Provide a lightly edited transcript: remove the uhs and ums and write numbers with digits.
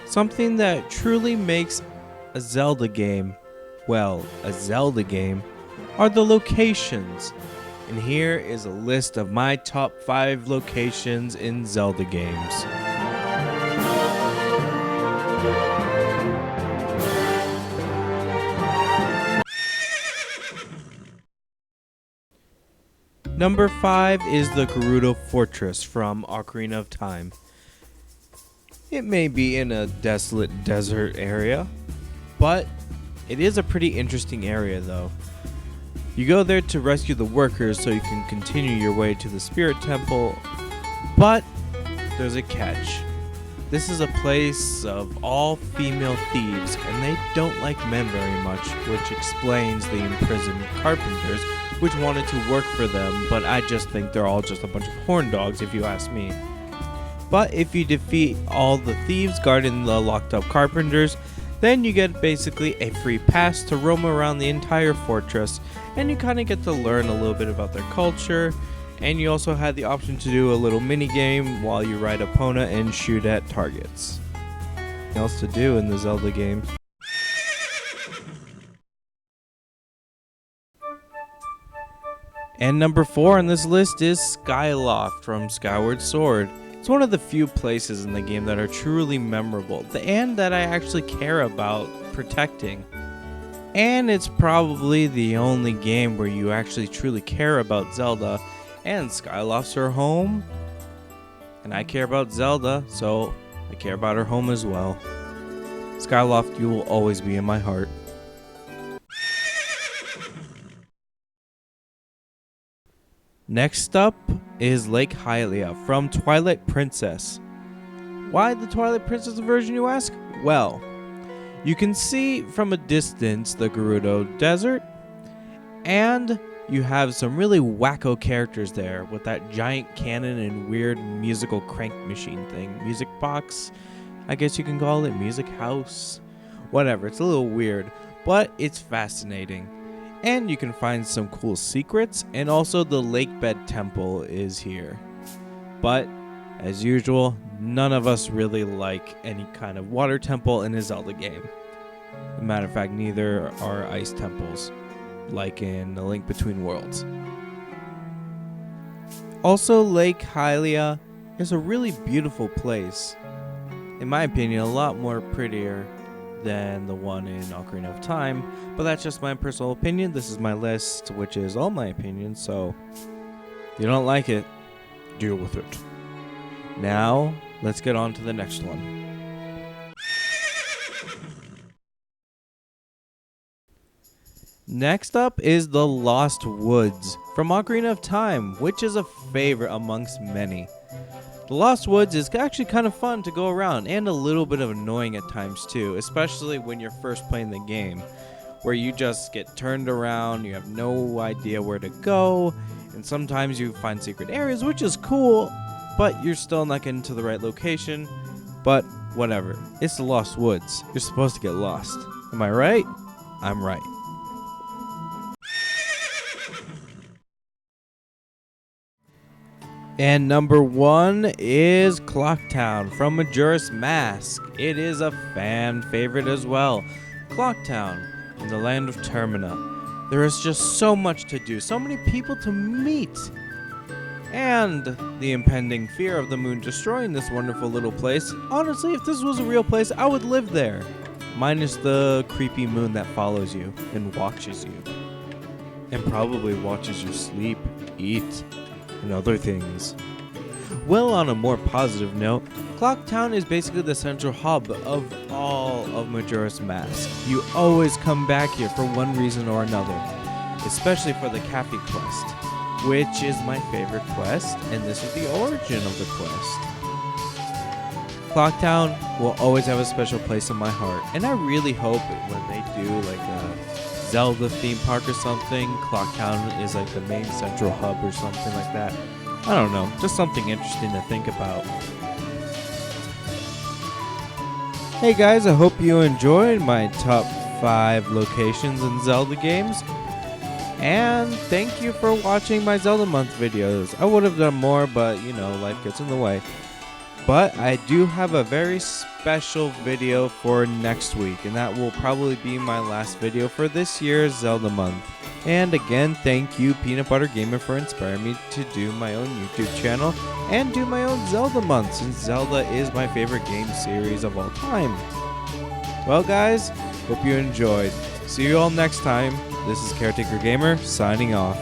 Something that truly makes a Zelda game, well, a Zelda game, are the locations. And here is a list of my top 5 locations in Zelda games. Number 5 is the Gerudo Fortress from Ocarina of Time. It may be in a desolate desert area, but it is a pretty interesting area though. You go there to rescue the workers so you can continue your way to the Spirit Temple, but there's a catch. This is a place of all female thieves and they don't like men very much, which explains the imprisoned carpenters which wanted to work for them, but I just think they're all just a bunch of horn dogs if you ask me. But if you defeat all the thieves guarding the locked up carpenters, then you get basically a free pass to roam around the entire fortress, and you kind of get to learn a little bit about their culture, and you also had the option to do a little mini game while you ride Epona and shoot at targets. Nothing else to do in the Zelda game. And number 4 on this list is Skyloft from Skyward Sword. It's one of the few places in the game that are truly memorable and that I actually care about protecting. And it's probably the only game where you actually truly care about Zelda, and Skylofts her home. And I care about Zelda, so I care about her home as well. Skyloft, you will always be in my heart. Next up is Lake Hilah from Twilight Princess. Why the Twilight Princess version, you ask? Well, you can see from a distance the Gerudo Desert, and you have some really wacko characters there with that giant cannon and weird musical crank machine thing. Music box, I guess you can call it, music house, whatever. It's a little weird, but it's fascinating. And you can find some cool secrets, and also the Lakebed Temple is here. But, as usual, none of us really like any kind of water temple in a Zelda game. As a matter of fact, neither are ice temples, like in A Link Between Worlds. Also, Lake Hilah is a really beautiful place. In my opinion, a lot more prettier than the one in Ocarina of Time, but that's just my personal opinion. This is my list, which is all my opinions, so if you don't like it, deal with it. Now, let's get on to the next one. Next up is the Lost Woods from Ocarina of Time, which is a favorite amongst many. The Lost Woods is actually kind of fun to go around and a little bit of annoying at times too, especially when you're first playing the game, where you just get turned around, you have no idea where to go, and sometimes you find secret areas, which is cool, but you're still not getting to the right location. But whatever, it's the Lost Woods. You're supposed to get lost. Am I right? I'm right. And number 1 is Clocktown from Majora's Mask. It is a fan favorite as well. Clocktown, in the land of Termina. There is just so much to do, so many people to meet. And the impending fear of the moon destroying this wonderful little place. Honestly, if this was a real place, I would live there. Minus the creepy moon that follows you and watches you. And probably watches you sleep, eat, and other things. Well, on a more positive note, Clocktown is basically the central hub of all of Majora's Mask. You always come back here for one reason or another, especially for the Cafe quest, which is my favorite quest, and this is the origin of the quest. Clocktown will always have a special place in my heart, and I really hope when they do like a Zelda theme park or something, Clocktown is like the main central hub or something like that. I don't know, just something interesting to think about. Hey guys, I hope you enjoyed my top 5 locations in Zelda games. And thank you for watching my Zelda Month videos. I would have done more, but you know, life gets in the way. But I do have a very special video for next week, and that will probably be my last video for this year's Zelda month. And again, thank you, Peanut Butter Gamer, for inspiring me to do my own YouTube channel and do my own Zelda month, since Zelda is my favorite game series of all time. Well, guys, hope you enjoyed. See you all next time. This is Caretaker Gamer, signing off.